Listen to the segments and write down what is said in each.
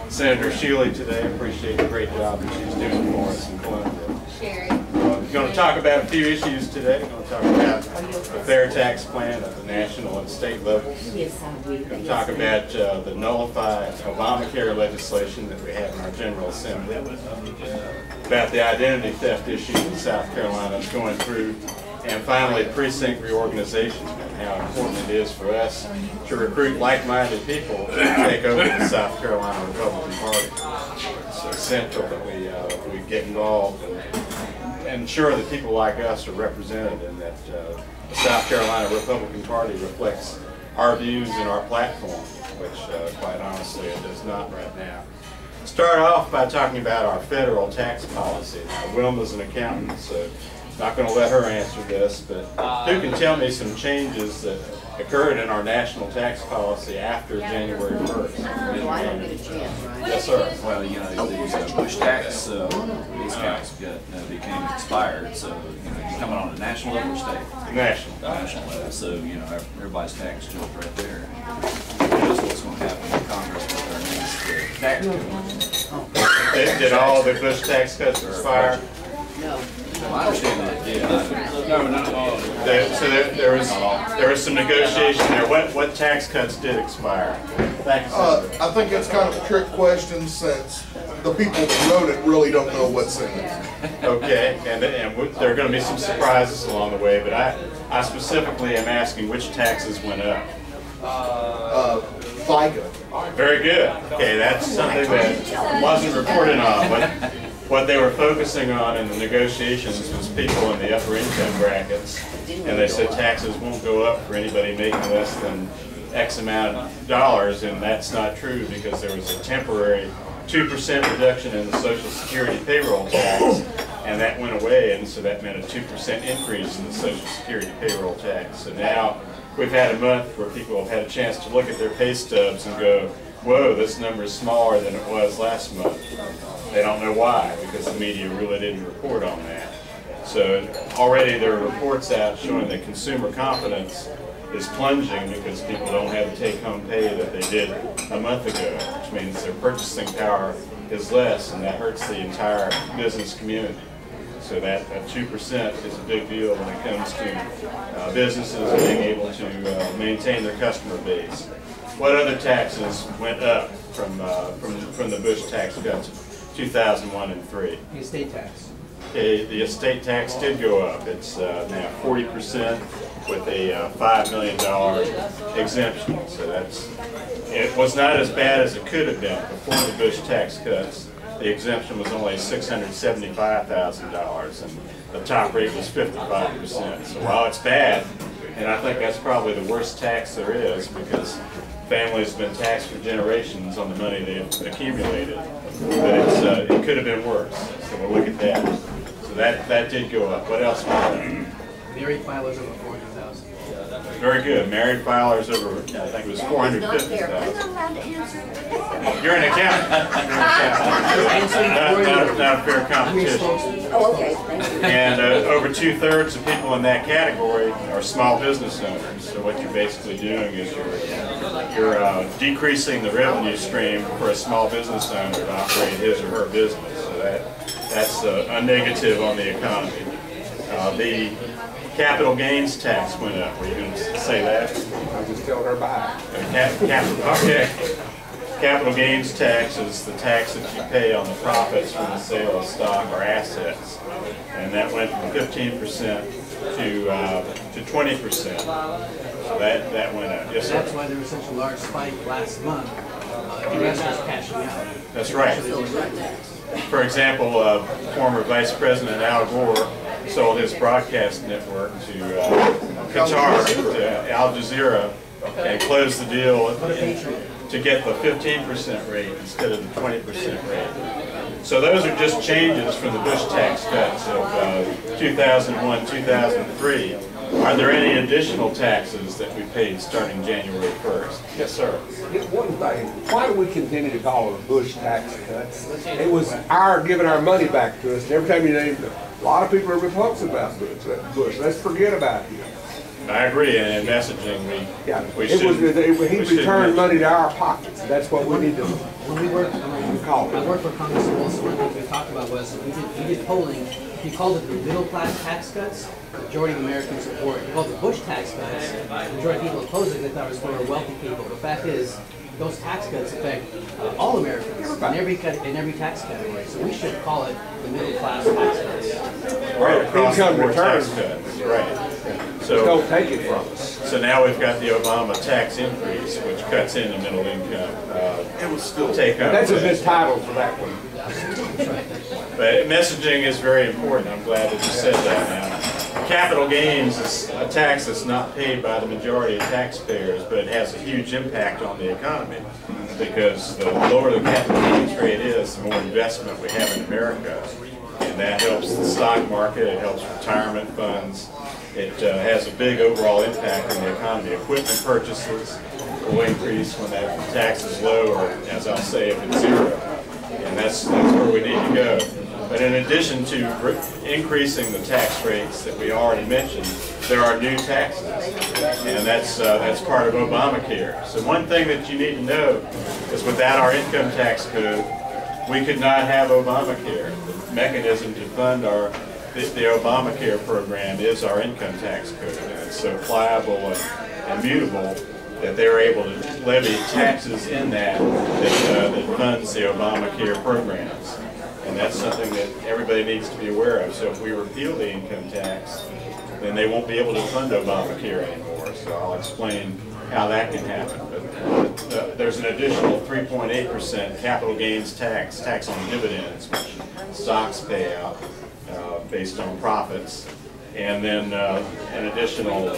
Senator Shealy today. Appreciate the great job that she's doing for us in Columbia. Sherry. We're going to talk about a few issues today. We're going to talk about the FairTax plan at the national and state levels. Yes, I will. We're going to talk about the nullified Obamacare legislation that we have in our General Assembly. About the identity theft issue that South Carolina is going through. And finally, precinct reorganization and how important it is for us to recruit like-minded people to take over the South Carolina Republican Party. It's essential that we get involved and ensure that people like us are represented and that the South Carolina Republican Party reflects our views and our platform, which quite honestly it does not right now. Start off by talking about our federal tax policy. Now, Wilma's an accountant, so not going to let her answer this, but who can tell me some changes that occurred in our national tax policy after January 1st? Well, I don't get a chance, right? Yes, sir. Well, you know, these Bush tax discounts became expired, so you know, you're coming on a national level or state? National. National level, so you know, everybody's tax jumped right there. That's what's going to happen in Congress with our next tax bill. Did all the Bush tax cuts expire? No. I understand that. Yeah. No, not all. So there was some negotiation there. What tax cuts did expire? Thank you, Senator. I think it's kind of a trick question since the people that wrote it really don't know what's in it. Okay, and there are going to be some surprises along the way, but I specifically am asking which taxes went up. FICA. Very good. Okay, that's something that wasn't reported on. What they were focusing on in the negotiations was people in the upper income brackets, and they said taxes won't go up for anybody making less than X amount of dollars, and that's not true because there was a temporary 2% reduction in the Social Security payroll tax, and that went away, and so that meant a 2% increase in the Social Security payroll tax. So now we've had a month where people have had a chance to look at their pay stubs and go, whoa, this number is smaller than it was last month. They don't know why, because the media really didn't report on that. So already there are reports out showing that consumer confidence is plunging because people don't have the take-home pay that they did a month ago, which means their purchasing power is less, and that hurts the entire business community. So that 2% is a big deal when it comes to businesses being able to maintain their customer base. What other taxes went up from the Bush tax cuts of 2001 and 3? The estate tax. Okay, the estate tax did go up. It's now 40% with a $5 million exemption. So it was not as bad as it could have been before the Bush tax cuts. The exemption was only $675,000, and the top rate was 55%. So while it's bad, and I think that's probably the worst tax there is because families have been taxed for generations on the money they've accumulated, but it could have been worse. So we'll look at that. So that did go up. What else went up? Married filers over 400,000. Very good. Married filers over, I think it was 450,000. I'm not allowed to answer. You're an accountant. Not a fair competition. Oh, okay. Thank you. And over 2/3 of people in that category are small business owners. So what you're basically doing is you're decreasing the revenue stream for a small business owner to operate his or her business. So that's a negative on the economy. The capital gains tax went up. Were you going to say that? I just told her bye. Okay. Capital gains tax is the tax that you pay on the profits from the sale of stock or assets, and that went from 15% to 20%. So that went up. Yes, sir. That's why there was such a large spike last month. Investors cashing out. That's right. For example, former Vice President Al Gore sold his broadcast network to Qatar, to Al Jazeera, and closed the deal to get the 15% rate instead of the 20% rate. So those are just changes from the Bush tax cuts of 2001, 2003. Are there any additional taxes that we paid starting January 1st? Yes, sir. One thing, why do we continue to call it Bush tax cuts? It was our giving our money back to us, and every time you name it, a lot of people are repulsive about Bush. Let's forget about it. I agree, and in messaging, we he returned money to our pockets. That's what we need to do. When we worked call I it. worked for Congressman Wilson. One of the things we talked about was we did polling. He called it the middle class tax cuts. The majority of Americans support. He called it Bush tax cuts. The majority of people opposed it. They thought it was for wealthy people. The fact is, those tax cuts affect all Americans in every tax category. So we should call it the middle class tax cuts. Right, across the Income board tax return. cuts, right. Just don't So, take it from us. so now we've got the Obama tax increase, which cuts into middle income, It was still. take home. That's a good title for that one. But messaging is very important. I'm glad that you said that now. Capital gains is a tax that's not paid by the majority of taxpayers, but it has a huge impact on the economy because the lower the capital gains rate is, the more investment we have in America. And that helps the stock market, it helps retirement funds. It has a big overall impact on the economy. Equipment purchases will increase when that tax is low, or as I'll say, if it's zero. And that's where we need to go. But in addition to increasing the tax rates that we already mentioned, there are new taxes, and that's part of Obamacare. So one thing that you need to know is without our income tax code, we could not have Obamacare. The mechanism to fund the Obamacare program is our income tax code, and it's so pliable and mutable that they're able to levy taxes in that funds the Obamacare programs. And that's something that everybody needs to be aware of. So if we repeal the income tax, then they won't be able to fund Obamacare anymore. So I'll explain how that can happen. But there's an additional 3.8% capital gains tax on dividends, which stocks pay out based on profits, and then an additional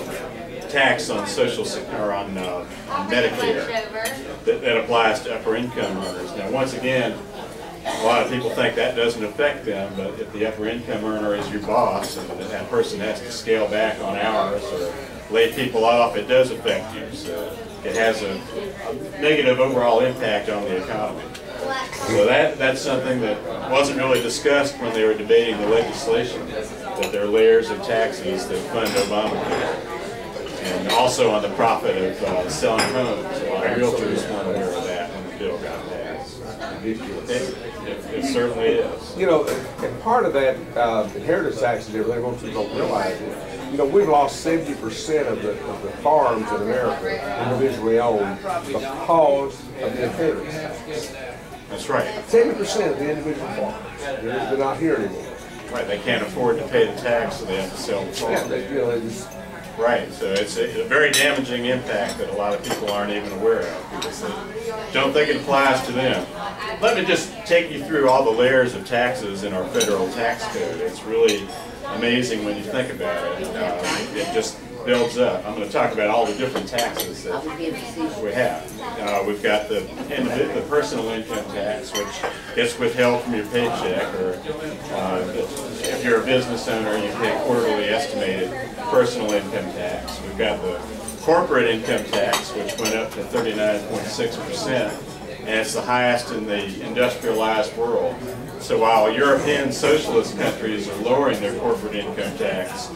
tax on on Medicare that applies to upper income earners. Now, once again, a lot of people think that doesn't affect them, but if the upper income earner is your boss and that person has to scale back on hours or lay people off, it does affect you. So it has a negative overall impact on the economy. So that's something that wasn't really discussed when they were debating the legislation, that there are layers of taxes that fund Obamacare. And also on the profit of selling homes. A lot of realtors weren't aware of that when the bill got passed. It certainly is. You know, and part of that inheritance tax and everything, most people don't realize it. You know, we've lost 70% of the farms in America individually owned because of the inheritance tax. That's right. 70% of the individual farms, they're not here anymore. Right, they can't afford to pay the tax, so they have to sell the farm. Yeah, they just, Right, so it's a very damaging impact that a lot of people aren't even aware of because they don't think it applies to them. Let me just take you through all the layers of taxes in our federal tax code. It's really amazing when you think about it. It just builds up. I'm going to talk about all the different taxes that we have. We've got the personal income tax, which gets withheld from your paycheck, or if you're a business owner, you pay quarterly estimated personal income tax. We've got the corporate income tax, which went up to 39.6%, and it's the highest in the industrialized world. So while European socialist countries are lowering their corporate income tax,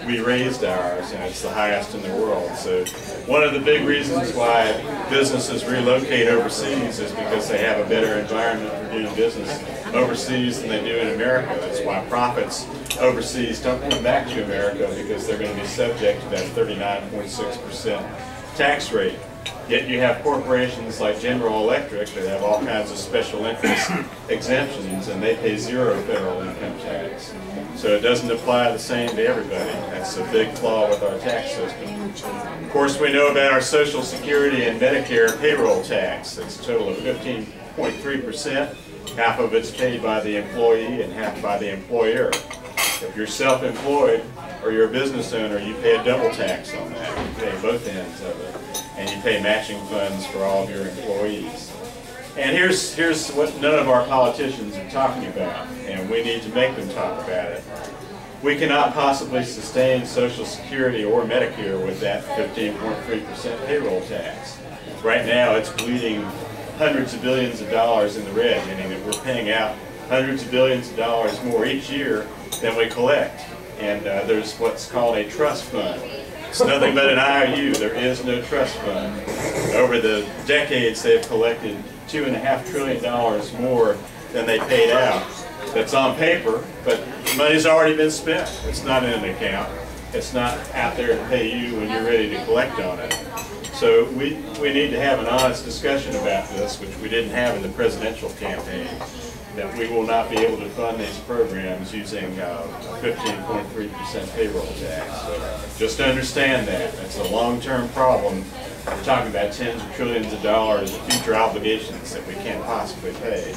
we raised ours, and it's the highest in the world. So one of the big reasons why businesses relocate overseas is because they have a better environment for doing business overseas than they do in America. That's why profits overseas don't come back to America, because they're going to be subject to that 39.6% tax rate. Yet you have corporations like General Electric that have all kinds of special interest exemptions, and they pay zero federal income tax. So it doesn't apply the same to everybody. That's a big flaw with our tax system. Of course, we know about our Social Security and Medicare payroll tax. It's a total of 15.3%. Half of it's paid by the employee and half by the employer. If you're self-employed or you're a business owner, you pay a double tax on that. You pay both ends of it, and you pay matching funds for all of your employees. And here's what none of our politicians are talking about, and we need to make them talk about it. We cannot possibly sustain Social Security or Medicare with that 15.3% payroll tax. Right now, it's bleeding hundreds of billions of dollars in the red, meaning that we're paying out hundreds of billions of dollars more each year than we collect. And there's what's called a trust fund. It's nothing but an IOU. There is no trust fund. Over the decades, they've collected $2.5 trillion more than they paid out. That's on paper, but the money's already been spent. It's not in an account. It's not out there to pay you when you're ready to collect on it. So we need to have an honest discussion about this, which we didn't have in the presidential campaign, that we will not be able to fund these programs using 15.3% payroll tax. So just understand that. It's a long-term problem. We're talking about tens of trillions of dollars of future obligations that we can't possibly pay.